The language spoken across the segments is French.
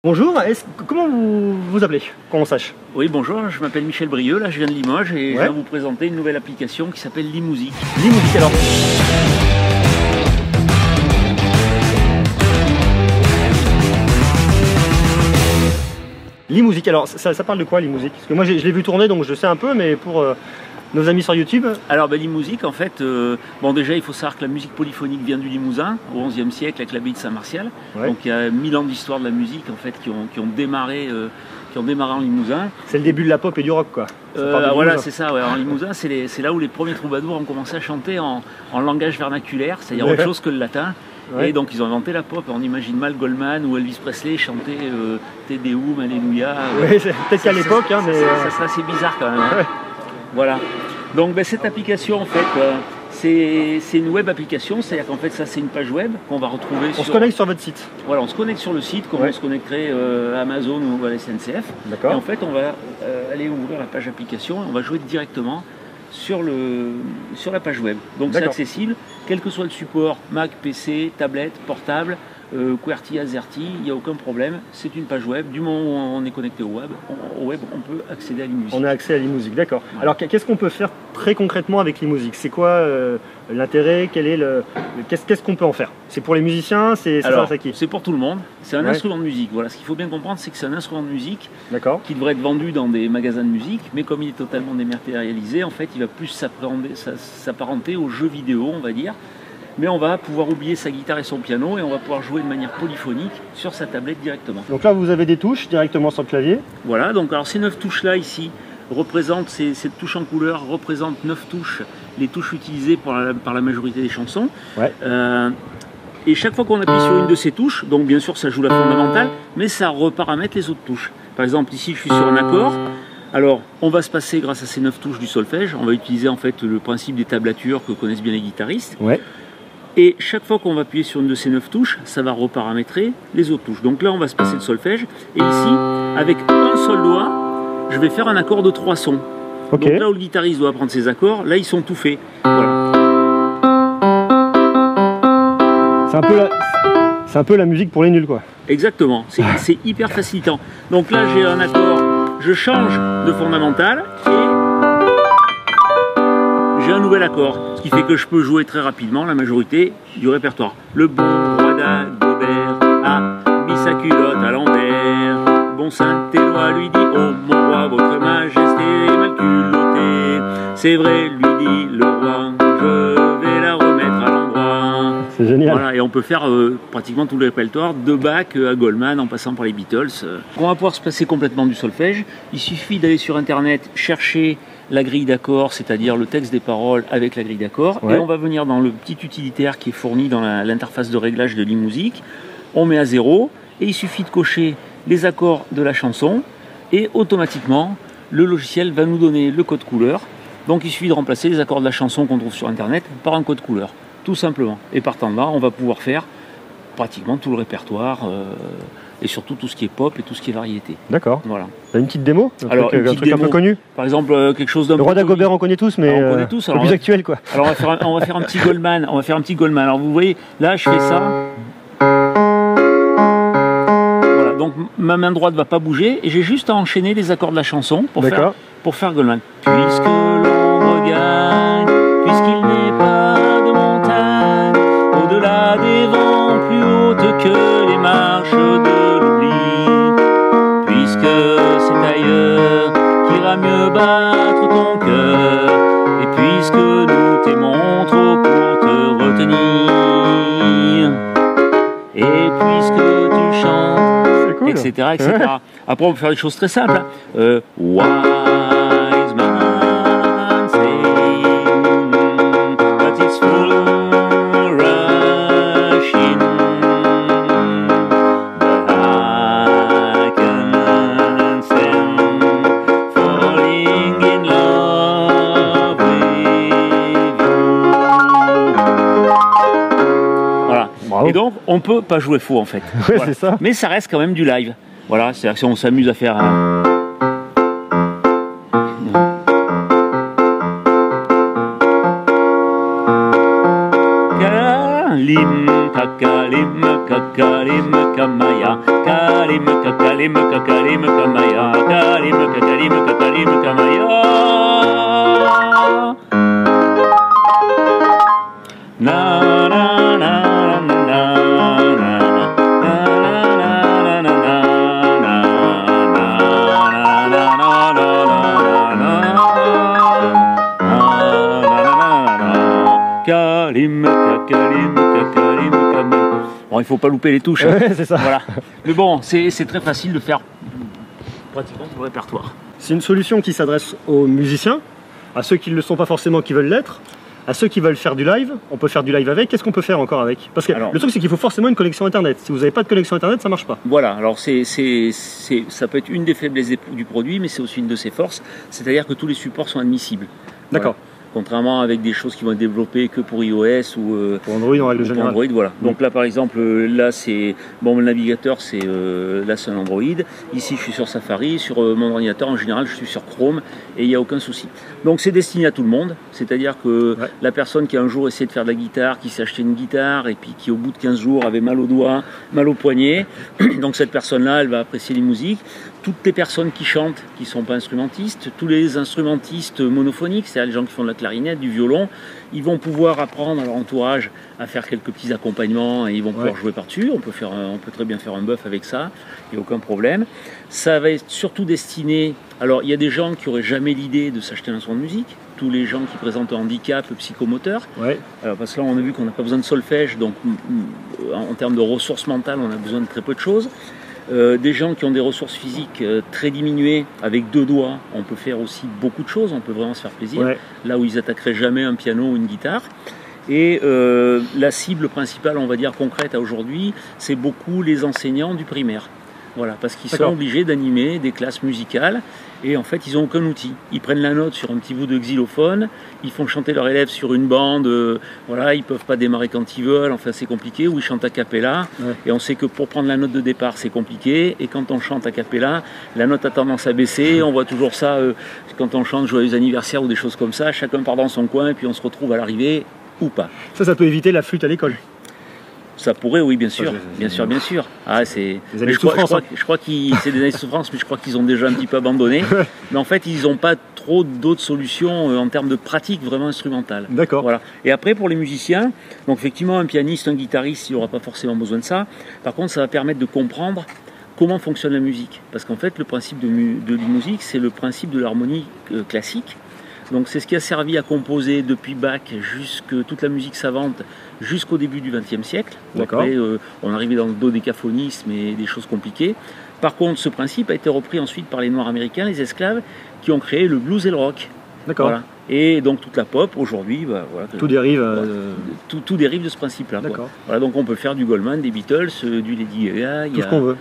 Bonjour, comment vous vous appelez, qu'on sache? Oui, bonjour, je m'appelle Michel Brieux, là je viens de Limoges et je viens vous présenter une nouvelle application qui s'appelle Limusic. Limusic alors. Limusic, alors ça parle de quoi Limusic? Parce que moi je l'ai vu tourner donc je sais un peu, mais pour nos amis sur YouTube. Alors Limusic en fait, bon déjà il faut savoir que la musique polyphonique vient du Limousin au XIe siècle avec l'abbaye de Saint-Martial. Donc il y a 1000 ans d'histoire de la musique en fait qui ont démarré en Limousin. C'est le début de la pop et du rock quoi. Voilà c'est ça, ouais. En Limousin c'est là où les premiers troubadours ont commencé à chanter en langage vernaculaire, c'est-à-dire autre chose que le latin. Et donc ils ont inventé la pop, on imagine mal Goldman ou Elvis Presley chanter Te Deum, Alléluia. Oui, peut-être qu'à l'époque, hein, mais... Ça serait assez bizarre quand même. Hein. Voilà. Donc cette application en fait, c'est une web application, c'est-à-dire qu'en fait ça c'est une page web qu'on va retrouver On se connecte sur votre site. Voilà, on se connecte sur le site comme on se connecterait à Amazon ou à la SNCF. D'accord. Et en fait on va aller ouvrir la page application et on va jouer directement sur la page web. Donc c'est accessible, quel que soit le support, Mac, PC, tablette, portable, QWERTY, AZERTY, il n'y a aucun problème. C'est une page web. Du moment où on est connecté au web, on peut accéder à Limusic. On a accès à Limusic, d'accord. Ouais. Alors qu'est-ce qu'on peut faire très concrètement avec Limusic? C'est quoi l'intérêt? Qu'est-ce qu'on peut en faire? C'est pour les musiciens? C'est pour tout le monde. C'est un instrument de musique. Voilà, ce qu'il faut bien comprendre, c'est que c'est un instrument de musique qui devrait être vendu dans des magasins de musique, mais comme il est totalement dématérialisé, en fait, il va plus s'apparenter aux jeux vidéo, on va dire. Mais on va pouvoir oublier sa guitare et son piano et on va pouvoir jouer de manière polyphonique sur sa tablette directement. Donc là vous avez des touches directement sur le clavier. Voilà, donc alors ces 9 touches là ici représentent, cette touche en couleur représente 9 touches, les touches utilisées par la majorité des chansons. Et chaque fois qu'on appuie sur une de ces touches, donc bien sûr ça joue la fondamentale, mais ça reparamètre les autres touches. Par exemple ici je suis sur un accord. Alors, on va se passer grâce à ces 9 touches du solfège, on va utiliser en fait le principe des tablatures que connaissent bien les guitaristes. Et chaque fois qu'on va appuyer sur une de ces 9 touches, ça va reparamétrer les autres touches. Donc là, on va se passer le solfège. Et ici, avec un seul doigt, je vais faire un accord de 3 sons. Donc là où le guitariste doit prendre ses accords, là, ils sont tout faits. Voilà. C'est un peu la musique pour les nuls, quoi. Exactement. C'est hyper facilitant. Donc là, j'ai un accord, je change de fondamental et j'ai un nouvel accord, ce qui fait que je peux jouer très rapidement la majorité du répertoire. Le bon roi d'Agobert a mis sa culotte à l'envers. Bon Saint-Éloi lui dit: oh mon roi, votre majesté est mal culottée. C'est vrai, lui dit le roi, je vais la remettre à l'endroit. C'est génial. Voilà, et on peut faire pratiquement tout le répertoire de Bach à Goldman en passant par les Beatles. On va pouvoir se passer complètement du solfège. Il suffit d'aller sur internet chercher la grille d'accords, c'est-à-dire le texte des paroles avec la grille d'accords, et on va venir dans le petit utilitaire qui est fourni dans l'interface de réglage de Limusic. On met à 0 et il suffit de cocher les accords de la chanson et automatiquement le logiciel va nous donner le code couleur. Donc il suffit de remplacer les accords de la chanson qu'on trouve sur internet par un code couleur, tout simplement. Et partant de là, on va pouvoir faire pratiquement tout le répertoire et surtout tout ce qui est pop et tout ce qui est variété. D'accord. Voilà. T'as une petite démo? Alors, un truc un peu connu? Par exemple, quelque chose d'un peu... Le roi d'Agobert, on connaît tous, mais on connaît tous, le plus actuel, quoi. Alors on va faire un petit Goldman. On va faire un petit Goldman. Alors vous voyez, là je fais ça. Voilà, donc ma main droite ne va pas bouger et j'ai juste à enchaîner les accords de la chanson pour faire Goldman. Puisque l'on regagne, puisqu'il n'est pas de montagne, au-delà des vents plus hautes que les marches de l'oubli, puisque c'est ailleurs qu'ira mieux battre ton cœur, et puisque nous t'aimons trop pour te retenir, et puisque tu chantes, etc., etc. Après on peut faire des choses très simples. Wise man say that it's full rushing, but I can stand falling in love with you. Voilà. Bravo. Et donc on peut pas jouer faux en fait. Voilà. C'est ça. Mais ça reste quand même du live. Voilà, c'est-à-dire que si on s'amuse à faire un... Kalim, kakalim, kakalim, kamaya, kalim, kakalim, kakalim, kamaya, kalim, kakalim, kakalim, kamaya. Na na na na na na. Bon, il faut pas louper les touches. Hein. Ouais, c'est ça. Voilà. Mais bon, c'est très facile de faire pratiquement tout le répertoire. C'est une solution qui s'adresse aux musiciens, à ceux qui ne le sont pas forcément, qui veulent l'être, à ceux qui veulent faire du live. On peut faire du live avec. Qu'est-ce qu'on peut faire encore avec? Parce que alors, le truc, c'est qu'il faut forcément une connexion Internet. Si vous n'avez pas de connexion Internet, ça marche pas. Voilà. Alors, ça peut être une des faiblesses du produit, mais c'est aussi une de ses forces. C'est-à-dire que tous les supports sont admissibles. D'accord. Voilà. Contrairement avec des choses qui vont être développées que pour iOS ou pour Android en règle générale. Android, voilà. Donc là, par exemple, là c'est bon, le navigateur, c'est là c'est un Android. Ici, je suis sur Safari. Sur mon ordinateur, en général, je suis sur Chrome et il n'y a aucun souci. Donc c'est destiné à tout le monde. C'est-à-dire que la personne qui a un jour essayé de faire de la guitare, qui s'est acheté une guitare et puis qui au bout de 15 jours avait mal aux doigts, mal au poignet, donc cette personne-là, elle va apprécier les musiques. Toutes les personnes qui chantent, qui ne sont pas instrumentistes, tous les instrumentistes monophoniques, c'est-à-dire les gens qui font de la clarinette, du violon, ils vont pouvoir apprendre à leur entourage à faire quelques petits accompagnements et ils vont pouvoir jouer par-dessus. On peut très bien faire un bœuf avec ça, il n'y a aucun problème. Ça va être surtout destiné... Alors, il y a des gens qui n'auraient jamais l'idée de s'acheter un instrument de musique, tous les gens qui présentent un handicap psychomoteur. Alors, parce que là, on a vu qu'on n'a pas besoin de solfège, donc en termes de ressources mentales, on a besoin de très peu de choses. Des gens qui ont des ressources physiques très diminuées, avec 2 doigts, on peut faire aussi beaucoup de choses, on peut vraiment se faire plaisir, là où ils attaqueraient jamais un piano ou une guitare. Et la cible principale, on va dire concrète à aujourd'hui, c'est beaucoup les enseignants du primaire. Voilà, parce qu'ils sont obligés d'animer des classes musicales et en fait ils n'ont aucun outil. Ils prennent la note sur un petit bout de xylophone, ils font chanter leurs élèves sur une bande, voilà, ils ne peuvent pas démarrer quand ils veulent, enfin c'est compliqué, ou ils chantent a cappella et on sait que pour prendre la note de départ c'est compliqué et quand on chante a cappella, la note a tendance à baisser, on voit toujours ça quand on chante Joyeux anniversaire ou des choses comme ça, chacun part dans son coin et puis on se retrouve à l'arrivée ou pas. Ça peut éviter la flûte à l'école. Ça pourrait, oui, bien sûr, bien sûr. Ah, c'est. Je crois que c'est des années de souffrance, mais je crois qu'ils ont déjà un petit peu abandonné. Mais en fait, ils n'ont pas trop d'autres solutions en termes de pratique vraiment instrumentale. D'accord. Voilà. Et après, pour les musiciens, donc effectivement, un pianiste, un guitariste, il n'aura pas forcément besoin de ça. Par contre, ça va permettre de comprendre comment fonctionne la musique. Parce qu'en fait, le principe de la musique, c'est le principe de l'harmonie classique. Donc c'est ce qui a servi à composer depuis Bach jusqu'à toute la musique savante jusqu'au début du XXe siècle. Après, on arrivait dans le dodécaphonisme et des choses compliquées. Par contre, ce principe a été repris ensuite par les Noirs américains, les esclaves, qui ont créé le blues et le rock. D'accord. Voilà. Et donc toute la pop aujourd'hui, voilà, tout dérive. Tout dérive de ce principe-là. D'accord. Voilà, donc on peut faire du Goldman, des Beatles, du Lady Gaga, tout ce qu'on veut.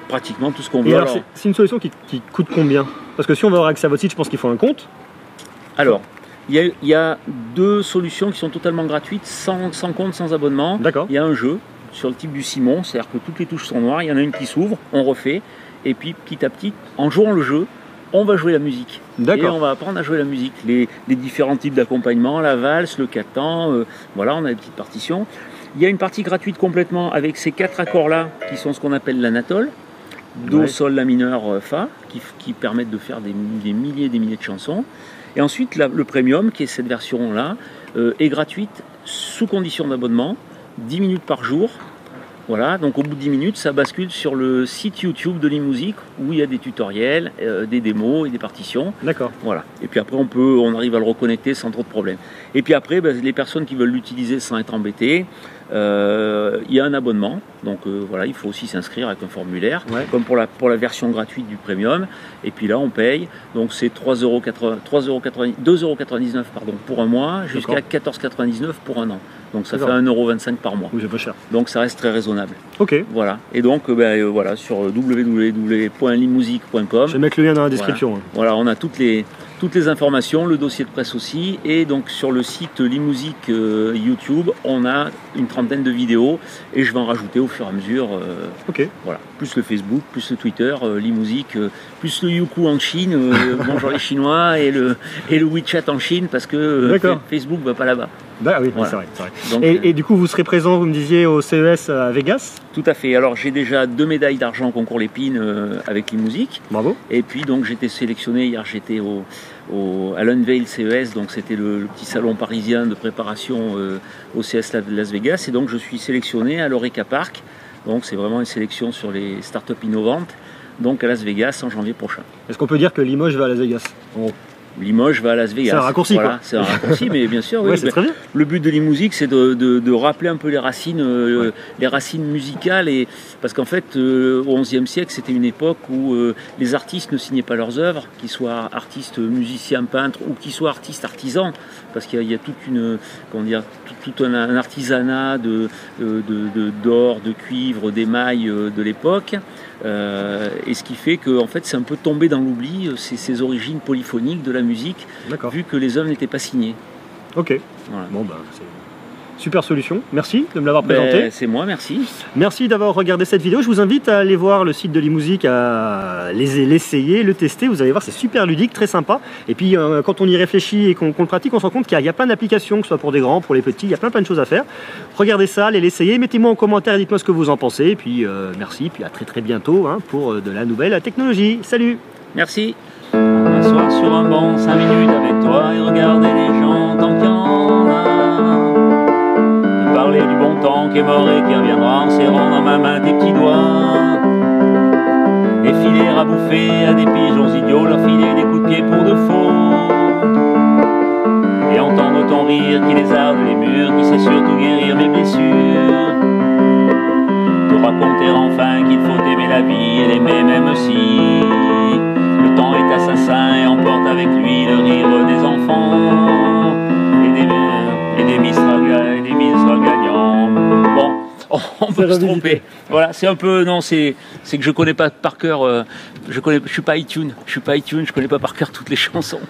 Pratiquement tout ce qu'on veut. Alors, c'est une solution qui coûte combien? Parce que si on veut avoir accès à votre site, je pense qu'il faut un compte. Alors, il y a 2 solutions qui sont totalement gratuites, sans compte, sans abonnement. D'accord. Il y a un jeu sur le type du Simon, c'est-à-dire que toutes les touches sont noires, il y en a une qui s'ouvre, on refait, et puis petit à petit, en jouant le jeu, on va jouer la musique. Et on va apprendre à jouer la musique. Les différents types d'accompagnement, la valse, le 4/temps, voilà, on a des petites partitions. Il y a une partie gratuite complètement avec ces 4 accords-là, qui sont ce qu'on appelle l'anatole. Do, sol, la mineur, fa, qui permettent de faire des milliers et des milliers de chansons. Et ensuite, le premium, qui est cette version-là, est gratuite sous condition d'abonnement, 10 minutes par jour. Voilà, donc au bout de 10 minutes, ça bascule sur le site YouTube de l'e-musique où il y a des tutoriels, des démos et des partitions. D'accord. Voilà. Et puis après, on arrive à le reconnecter sans trop de problèmes. Et puis après, les personnes qui veulent l'utiliser sans être embêtées, il y a un abonnement. Donc voilà, il faut aussi s'inscrire avec un formulaire, comme pour la version gratuite du premium. Et puis là, on paye. Donc c'est 2,99€ pour un mois, jusqu'à 14,99€ pour un an. Donc ça fait 1,25€ par mois. Oui, c'est pas cher. Donc ça reste très raisonnable. Ok. Voilà. Et donc voilà, sur www.limusique.com. Je vais mettre le lien dans la description. Voilà, on a toutes les informations, le dossier de presse aussi. Et donc sur le site l'e-musique YouTube, on a une 30aine de vidéos et je vais en rajouter au fur et à mesure. Voilà. Plus le Facebook, plus le Twitter, l'e-musique, plus le Youku en Chine, bonjour les Chinois, et le WeChat en Chine parce que Facebook va pas là-bas. Bah oui, Voilà. c'est vrai. C'est vrai. Donc, Et du coup, vous serez présent, vous me disiez, au CES à Vegas. tout à fait. Alors j'ai déjà 2 médailles d'argent au concours Lépine avec l'e-musique. Bravo. Et puis donc j'étais sélectionné, hier j'étais à l'Unveil CES, donc c'était le petit salon parisien de préparation au CS Las Vegas. Et donc je suis sélectionné à l'Oreca Park. Donc c'est vraiment une sélection sur les startups innovantes. Donc à Las Vegas en janvier prochain. Est-ce qu'on peut dire que Limoges va à Las Vegas? Limoges va à Las Vegas. C'est un raccourci, voilà, quoi. C'est un raccourci, mais bien sûr. Oui, Ouais, c'est très bien. Le but de l'e-musique, c'est de rappeler un peu les racines musicales. Parce qu'en fait, au XIe siècle, c'était une époque où les artistes ne signaient pas leurs œuvres, qu'ils soient artistes, musiciens, peintres, ou qu'ils soient artistes, artisans. Parce qu'il y a tout un artisanat d'or, de cuivre, d'émail de l'époque. Et ce qui fait que en fait, c'est un peu tombé dans l'oubli, ces origines polyphoniques de la musique, vu que les œuvres n'étaient pas signées. Ok. Voilà. Bon, bah, c'est super solution. Merci de me l'avoir présenté. C'est moi, merci. Merci d'avoir regardé cette vidéo. Je vous invite à aller voir le site de l'e-musique, à l'essayer, le tester. Vous allez voir, c'est super ludique, très sympa. Et puis, quand on y réfléchit et qu'on le pratique, on se rend compte qu'il y a plein d'applications, que ce soit pour des grands, pour les petits. Il y a plein de choses à faire. Regardez ça, allez l'essayer. Mettez-moi en commentaire et dites-moi ce que vous en pensez. Et puis, merci. Puis à très bientôt pour de la nouvelle technologie. Salut! Merci. M'asseoir sur un banc 5 minutes avec toi et regarder les gens tant qu'il y en a. De parler du bon temps qui est mort et qui reviendra en serrant dans ma main tes petits doigts. Et filer à bouffer à des pigeons idiots, leur filer des coups de pied pour de faux. Et entendre ton rire qui lézarde les murs, qui sait surtout guérir mes blessures. Te raconter enfin qu'il faut aimer la vie et l'aimer même si le temps est assassin et emporte avec lui le rire des enfants et des Mistral gagnants. Bon, on peut se tromper. Voilà, c'est un peu, non, c'est que je connais pas par cœur, je suis pas iTunes, je connais pas par cœur toutes les chansons.